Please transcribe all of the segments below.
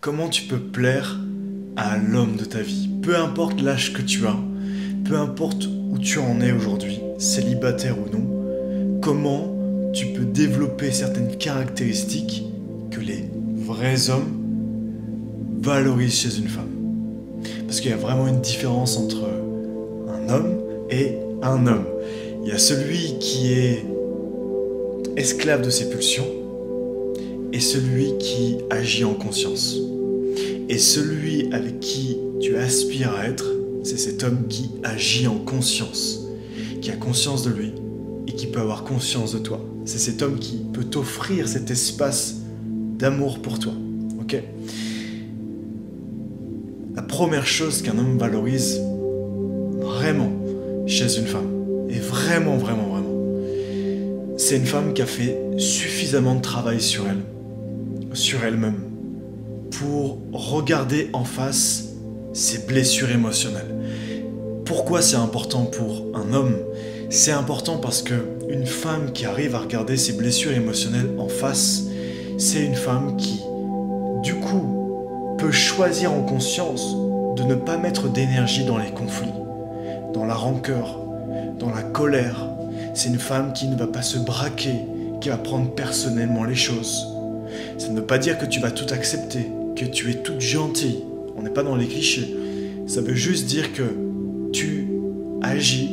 comment tu peux plaire à l'homme de ta vie. Peu importe l'âge que tu as, peu importe où tu en es aujourd'hui, célibataire ou non, comment tu peux développer certaines caractéristiques que les vrais hommes valorisent chez une femme. Parce qu'il y a vraiment une différence entre un homme et un homme. Il y a celui qui est esclave de ses pulsions et celui qui agit en conscience. Et celui avec qui tu aspires à être, c'est cet homme qui agit en conscience, qui a conscience de lui et qui peut avoir conscience de toi. C'est cet homme qui peut t'offrir cet espace d'amour pour toi. Ok ? La première chose qu'un homme valorise vraiment chez une femme, et vraiment, c'est une femme qui a fait suffisamment de travail sur elle, sur elle-même, pour regarder en face ses blessures émotionnelles. Pourquoi c'est important pour un homme ? C'est important parce qu'une femme qui arrive à regarder ses blessures émotionnelles en face, c'est une femme qui, du coup, peut choisir en conscience de ne pas mettre d'énergie dans les conflits, dans la rancœur, dans la colère. C'est une femme qui ne va pas se braquer, qui va prendre personnellement les choses. Ça ne veut pas dire que tu vas tout accepter, que tu es toute gentille. On n'est pas dans les clichés. Ça veut juste dire que tu agis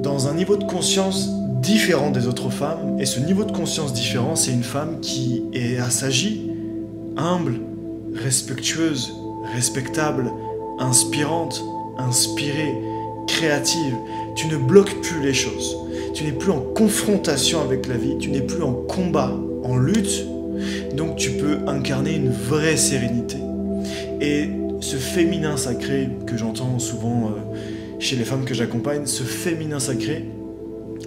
dans un niveau de conscience différent des autres femmes. Et ce niveau de conscience différent, c'est une femme qui s'agit humble, respectueuse, respectable, inspirante, inspirée, créative. Tu ne bloques plus les choses. Tu n'es plus en confrontation avec la vie. Tu n'es plus en combat, en lutte. Donc tu peux incarner une vraie sérénité. Et ce féminin sacré que j'entends souvent chez les femmes que j'accompagne, ce féminin sacré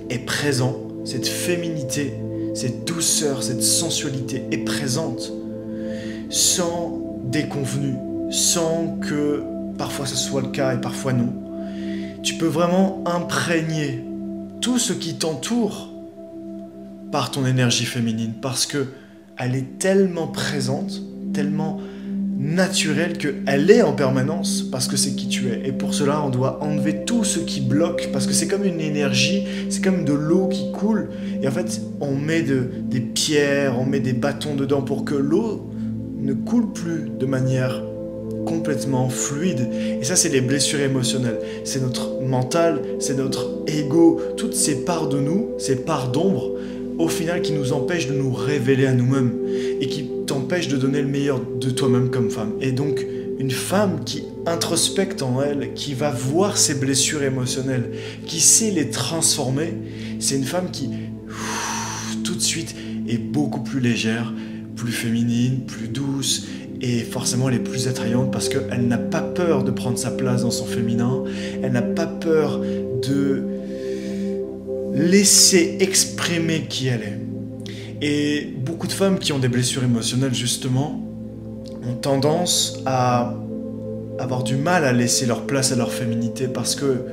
est présent. Cette féminité, cette douceur, cette sensualité est présente sans déconvenue, sans que parfois ce soit le cas et parfois non. Tu peux vraiment imprégner tout ce qui t'entoure par ton énergie féminine parce que elle est tellement présente, tellement naturelle qu'elle est en permanence parce que c'est qui tu es. Et pour cela, on doit enlever tout ce qui bloque parce que c'est comme une énergie, c'est comme de l'eau qui coule. Et en fait, on met des pierres, on met des bâtons dedans pour que l'eau ne coule plus de manière complètement fluide. Et ça, c'est les blessures émotionnelles. C'est notre mental, c'est notre ego, toutes ces parts de nous, ces parts d'ombre, au final, qui nous empêchent de nous révéler à nous-mêmes et qui t'empêchent de donner le meilleur de toi-même comme femme. Et donc, une femme qui introspecte en elle, qui va voir ses blessures émotionnelles, qui sait les transformer, c'est une femme qui, tout de suite, est beaucoup plus légère, plus féminine, plus douce, et forcément elle est plus attrayante parce qu'elle n'a pas peur de prendre sa place dans son féminin, elle n'a pas peur de laisser exprimer qui elle est. Et beaucoup de femmes qui ont des blessures émotionnelles justement ont tendance à avoir du mal à laisser leur place à leur féminité parce que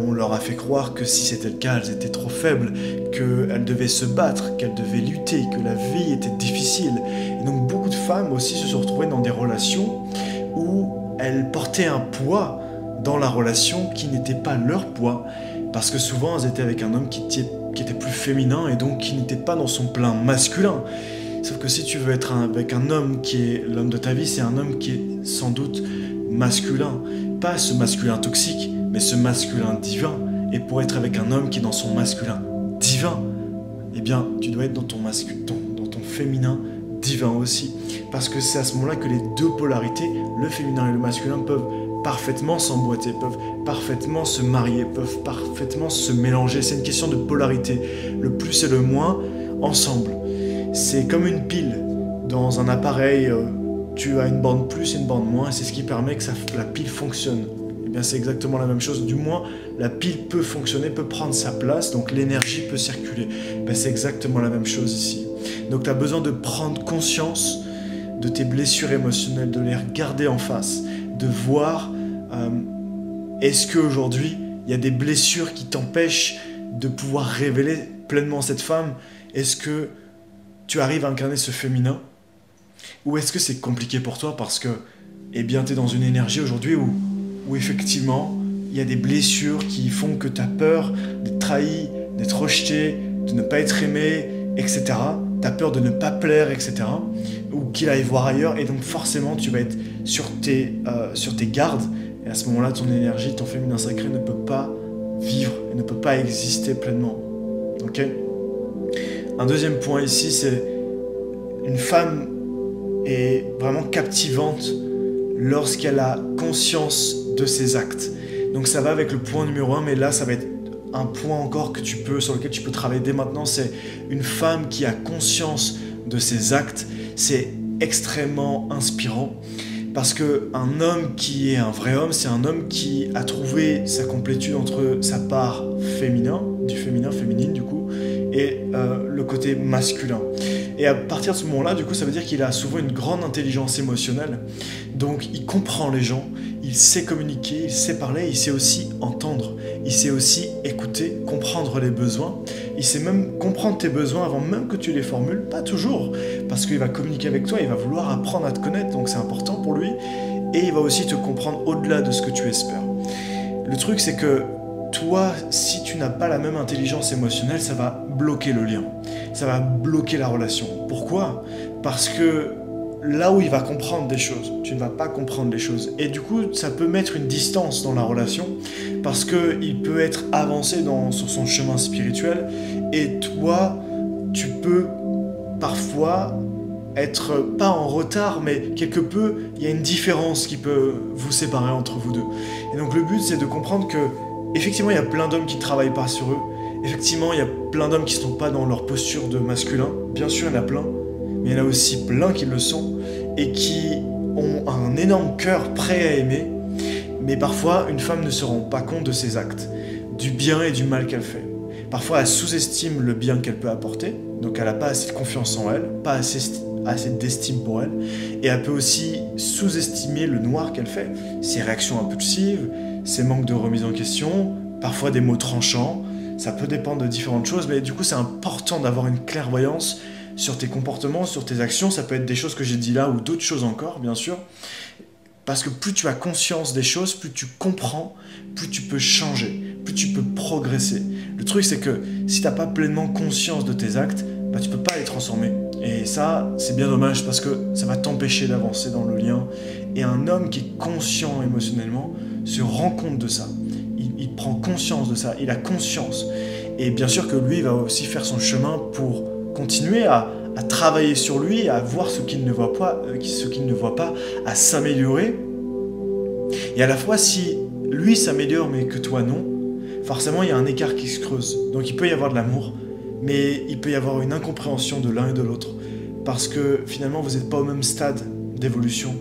on leur a fait croire que si c'était le cas, elles étaient trop faibles, qu'elles devaient se battre, qu'elles devaient lutter, que la vie était difficile. Et donc beaucoup de femmes aussi se sont retrouvées dans des relations où elles portaient un poids dans la relation qui n'était pas leur poids, parce que souvent elles étaient avec un homme qui était plus féminin et donc qui n'était pas dans son plein masculin. Sauf que si tu veux être avec un homme qui est l'homme de ta vie, c'est un homme qui est sans doute masculin. Pas ce masculin toxique, mais ce masculin divin. Et pour être avec un homme qui est dans son masculin divin, eh bien, tu dois être dans ton féminin divin aussi. Parce que c'est à ce moment-là que les deux polarités, le féminin et le masculin, peuvent parfaitement s'emboîter, peuvent parfaitement se marier, peuvent parfaitement se mélanger. C'est une question de polarité. Le plus et le moins, ensemble. C'est comme une pile. Dans un appareil, tu as une bande plus et une bande moins, et c'est ce qui permet que la pile fonctionne. Eh bien, c'est exactement la même chose. Du moins, la pile peut fonctionner, peut prendre sa place, donc l'énergie peut circuler. Ben, c'est exactement la même chose ici. Donc, tu as besoin de prendre conscience de tes blessures émotionnelles, de les regarder en face, de voir est-ce qu'aujourd'hui, il y a des blessures qui t'empêchent de pouvoir révéler pleinement cette femme. Est-ce que tu arrives à incarner ce féminin? Ou est-ce que c'est compliqué pour toi parce que, eh bien, tu es dans une énergie aujourd'hui où effectivement, il y a des blessures qui font que tu as peur d'être trahi, d'être rejeté, de ne pas être aimé, etc. Tu as peur de ne pas plaire, etc. Ou qu'il aille voir ailleurs, et donc forcément, tu vas être sur tes gardes, et à ce moment-là, ton énergie, ton féminin sacré ne peut pas vivre, et ne peut pas exister pleinement. Ok ? Un deuxième point ici, c'est une femme est vraiment captivante lorsqu'elle a conscience de ses actes. Donc ça va avec le point numéro 1, mais là ça va être un point encore sur lequel tu peux travailler dès maintenant, c'est une femme qui a conscience de ses actes. C'est extrêmement inspirant parce qu'un homme qui est un vrai homme, c'est un homme qui a trouvé sa complétude entre sa part féminin, du féminin, féminine du coup, et le côté masculin. Et à partir de ce moment-là, du coup, ça veut dire qu'il a souvent une grande intelligence émotionnelle. Donc, il comprend les gens, il sait communiquer, il sait parler, il sait aussi entendre. Il sait aussi écouter, comprendre les besoins. Il sait même comprendre tes besoins avant même que tu les formules. Pas toujours, parce qu'il va communiquer avec toi, il va vouloir apprendre à te connaître, donc c'est important pour lui. Et il va aussi te comprendre au-delà de ce que tu espères. Le truc, c'est que toi, si tu n'as pas la même intelligence émotionnelle, ça va bloquer le lien. Ça va bloquer la relation. Pourquoi ? Parce que là où il va comprendre des choses, tu ne vas pas comprendre les choses. Et du coup, ça peut mettre une distance dans la relation parce qu'il peut être avancé sur son chemin spirituel et toi, tu peux parfois être pas en retard, mais quelque peu, il y a une différence qui peut vous séparer entre vous deux. Et donc le but, c'est de comprendre que effectivement, il y a plein d'hommes qui ne travaillent pas sur eux. Effectivement, il y a plein d'hommes qui ne sont pas dans leur posture de masculin. Bien sûr, il y en a plein. Mais il y en a aussi plein qui le sont et qui ont un énorme cœur prêt à aimer. Mais parfois, une femme ne se rend pas compte de ses actes, du bien et du mal qu'elle fait. Parfois, elle sous-estime le bien qu'elle peut apporter. Donc, elle n'a pas assez de confiance en elle, pas assez d'estime pour elle. Et elle peut aussi sous-estimer le noir qu'elle fait. Ses réactions impulsives, ses manques de remise en question, parfois des mots tranchants, ça peut dépendre de différentes choses, mais du coup c'est important d'avoir une clairvoyance sur tes comportements, sur tes actions, ça peut être des choses que j'ai dit là ou d'autres choses encore, bien sûr, parce que plus tu as conscience des choses, plus tu comprends, plus tu peux changer, plus tu peux progresser. Le truc c'est que si tu n'as pas pleinement conscience de tes actes, bah, tu ne peux pas les transformer. Et ça, c'est bien dommage parce que ça va t'empêcher d'avancer dans le lien. Et un homme qui est conscient émotionnellement se rend compte de ça. Il prend conscience de ça, il a conscience. Et bien sûr que lui, il va aussi faire son chemin pour continuer à travailler sur lui, à voir ce qu'il ne voit pas, à s'améliorer. Et à la fois, si lui s'améliore mais que toi non, forcément il y a un écart qui se creuse. Donc il peut y avoir de l'amour, mais il peut y avoir une incompréhension de l'un et de l'autre. Parce que finalement, vous n'êtes pas au même stade d'évolution,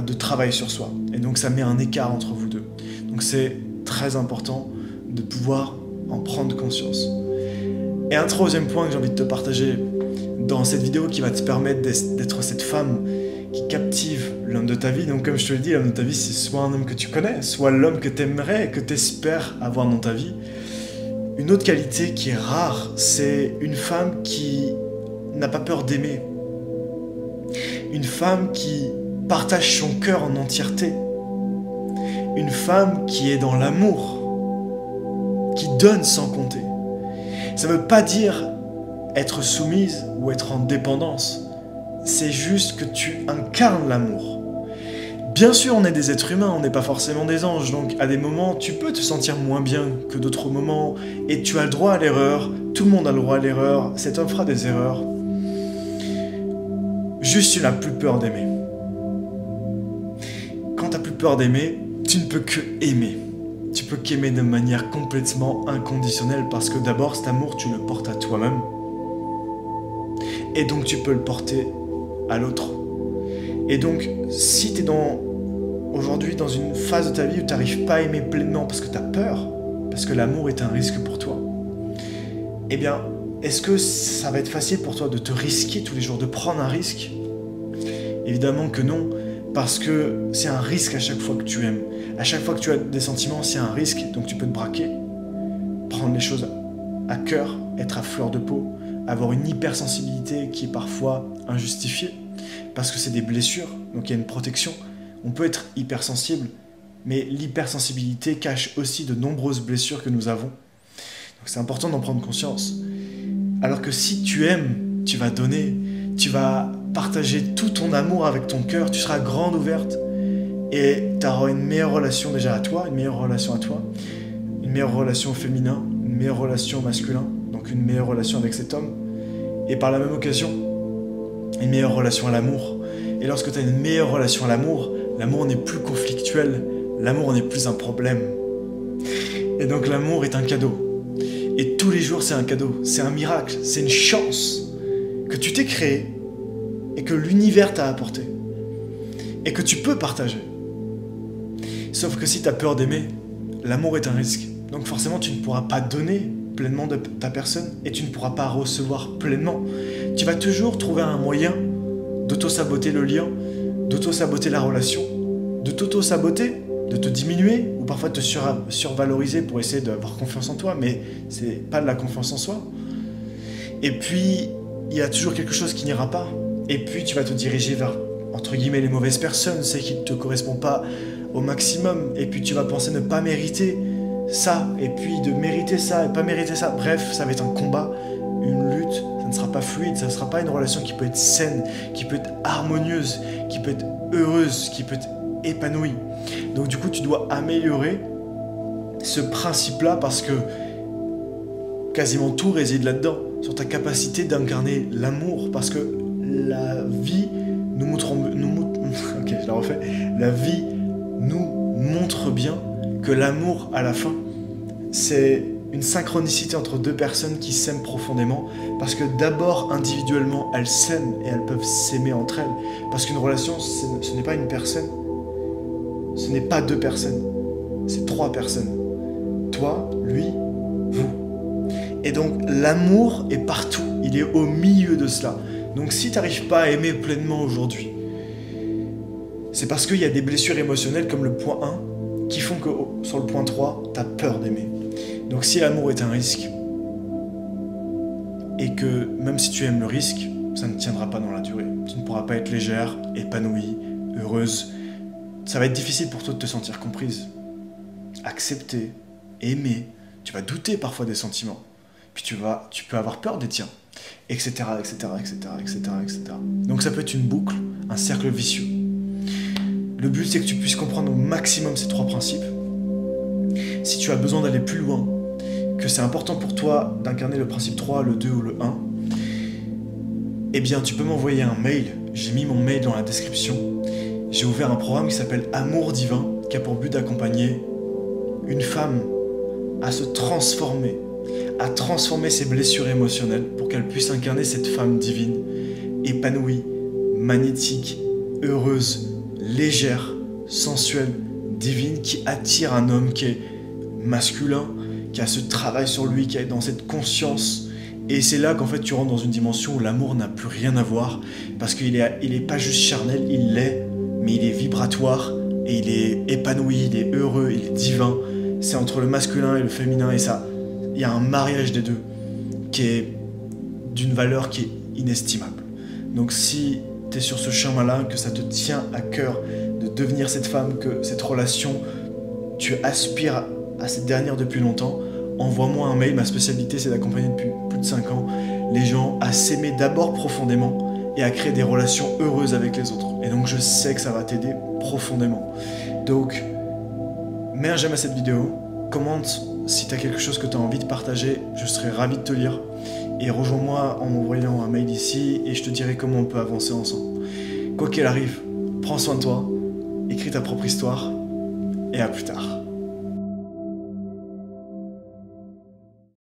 de travail sur soi. Et donc ça met un écart entre vous deux. Donc c'est très important de pouvoir en prendre conscience. Et un troisième point que j'ai envie de te partager dans cette vidéo qui va te permettre d'être cette femme qui captive l'homme de ta vie. Donc comme je te l'ai dit, l'homme de ta vie, c'est soit un homme que tu connais, soit l'homme que tu aimerais, que tu espères avoir dans ta vie. Une autre qualité qui est rare, c'est une femme qui n'a pas peur d'aimer. Une femme qui partage son cœur en entièreté. Une femme qui est dans l'amour, qui donne sans compter. Ça ne veut pas dire être soumise ou être en dépendance. C'est juste que tu incarnes l'amour. Bien sûr, on est des êtres humains, on n'est pas forcément des anges, donc à des moments, tu peux te sentir moins bien que d'autres moments, et tu as le droit à l'erreur, tout le monde a le droit à l'erreur, cet homme fera des erreurs. Juste, tu n'as plus peur d'aimer. Quand tu n'as plus peur d'aimer, tu ne peux que aimer. Tu peux qu'aimer de manière complètement inconditionnelle, parce que d'abord, cet amour, tu le portes à toi-même, et donc tu peux le porter à l'autre. Et donc, si tu es aujourd'hui dans une phase de ta vie où tu n'arrives pas à aimer pleinement parce que tu as peur, parce que l'amour est un risque pour toi, eh bien, est-ce que ça va être facile pour toi de te risquer tous les jours, de prendre un risque ? Évidemment que non, parce que c'est un risque à chaque fois que tu aimes. À chaque fois que tu as des sentiments, c'est un risque, donc tu peux te braquer, prendre les choses à cœur, être à fleur de peau, avoir une hypersensibilité qui est parfois injustifiée, parce que c'est des blessures, donc il y a une protection. On peut être hypersensible, mais l'hypersensibilité cache aussi de nombreuses blessures que nous avons. Donc c'est important d'en prendre conscience. Alors que si tu aimes, tu vas donner, tu vas partager tout ton amour avec ton cœur, tu seras grande ouverte et tu auras une meilleure relation déjà à toi, une meilleure relation à toi, une meilleure relation au féminin, une meilleure relation au masculin, donc une meilleure relation avec cet homme, et par la même occasion, une meilleure relation à l'amour. Et lorsque tu as une meilleure relation à l'amour, l'amour n'est plus conflictuel, l'amour n'est plus un problème. Et donc l'amour est un cadeau. Et tous les jours c'est un cadeau, c'est un miracle, c'est une chance que tu t'es créé et que l'univers t'a apporté. Et que tu peux partager. Sauf que si tu as peur d'aimer, l'amour est un risque. Donc forcément tu ne pourras pas donner pleinement de ta personne et tu ne pourras pas recevoir pleinement. Tu vas toujours trouver un moyen d'auto-saboter le lien, d'auto-saboter la relation, de t'auto-saboter, de te diminuer ou parfois de te survaloriser pour essayer d'avoir confiance en toi, mais c'est pas de la confiance en soi. Et puis, il y a toujours quelque chose qui n'ira pas. Et puis, tu vas te diriger vers, entre guillemets, les mauvaises personnes, celles qui ne te correspondent pas au maximum. Et puis, tu vas penser ne pas mériter ça, et puis de mériter ça, et pas mériter ça. Bref, ça va être un combat, une lutte. Ça ne sera pas fluide, ça ne sera pas une relation qui peut être saine, qui peut être harmonieuse, qui peut être heureuse, qui peut être épanouie. Donc du coup, tu dois améliorer ce principe-là parce que quasiment tout réside là-dedans, sur ta capacité d'incarner l'amour, parce que la vie nous montre bien que l'amour, à la fin, c'est une synchronicité entre deux personnes qui s'aiment profondément, parce que d'abord, individuellement, elles s'aiment et elles peuvent s'aimer entre elles. Parce qu'une relation, ce n'est pas une personne, ce n'est pas deux personnes, c'est trois personnes. Toi, lui, vous. Et donc, l'amour est partout, il est au milieu de cela. Donc, si tu n'arrives pas à aimer pleinement aujourd'hui, c'est parce qu'il y a des blessures émotionnelles comme le point 1 qui font que sur le point 3, tu as peur d'aimer. Donc si l'amour est un risque, et que même si tu aimes le risque, ça ne tiendra pas dans la durée. Tu ne pourras pas être légère, épanouie, heureuse. Ça va être difficile pour toi de te sentir comprise, acceptée, aimée. Tu vas douter parfois des sentiments. Puis tu peux avoir peur des tiens, etc., etc., etc., etc., etc. Donc ça peut être une boucle, un cercle vicieux. Le but, c'est que tu puisses comprendre au maximum ces trois principes. Si tu as besoin d'aller plus loin, que c'est important pour toi d'incarner le principe 3, le 2 ou le 1, eh bien, tu peux m'envoyer un mail. J'ai mis mon mail dans la description. J'ai ouvert un programme qui s'appelle Amour Divin, qui a pour but d'accompagner une femme à se transformer, à transformer ses blessures émotionnelles pour qu'elle puisse incarner cette femme divine, épanouie, magnétique, heureuse, légère, sensuelle, divine, qui attire un homme qui est masculin, qui a ce travail sur lui, qui est dans cette conscience. Et c'est là qu'en fait tu rentres dans une dimension où l'amour n'a plus rien à voir, parce qu'il est pas juste charnel, il l'est, mais il est vibratoire, et il est épanoui, il est heureux, il est divin. C'est entre le masculin et le féminin, et ça, il y a un mariage des deux qui est d'une valeur qui est inestimable. Donc si tu es sur ce chemin-là, que ça te tient à cœur de devenir cette femme, que cette relation, tu aspires à cette dernière depuis longtemps, envoie-moi un mail. Ma spécialité, c'est d'accompagner depuis plus de 5 ans les gens à s'aimer d'abord profondément et à créer des relations heureuses avec les autres. Et donc je sais que ça va t'aider profondément. Donc, mets un j'aime à cette vidéo, commente si tu as quelque chose que tu as envie de partager, je serai ravi de te lire. Et rejoins-moi en m'envoyant un mail ici et je te dirai comment on peut avancer ensemble. Quoi qu'il arrive, prends soin de toi, écris ta propre histoire et à plus tard.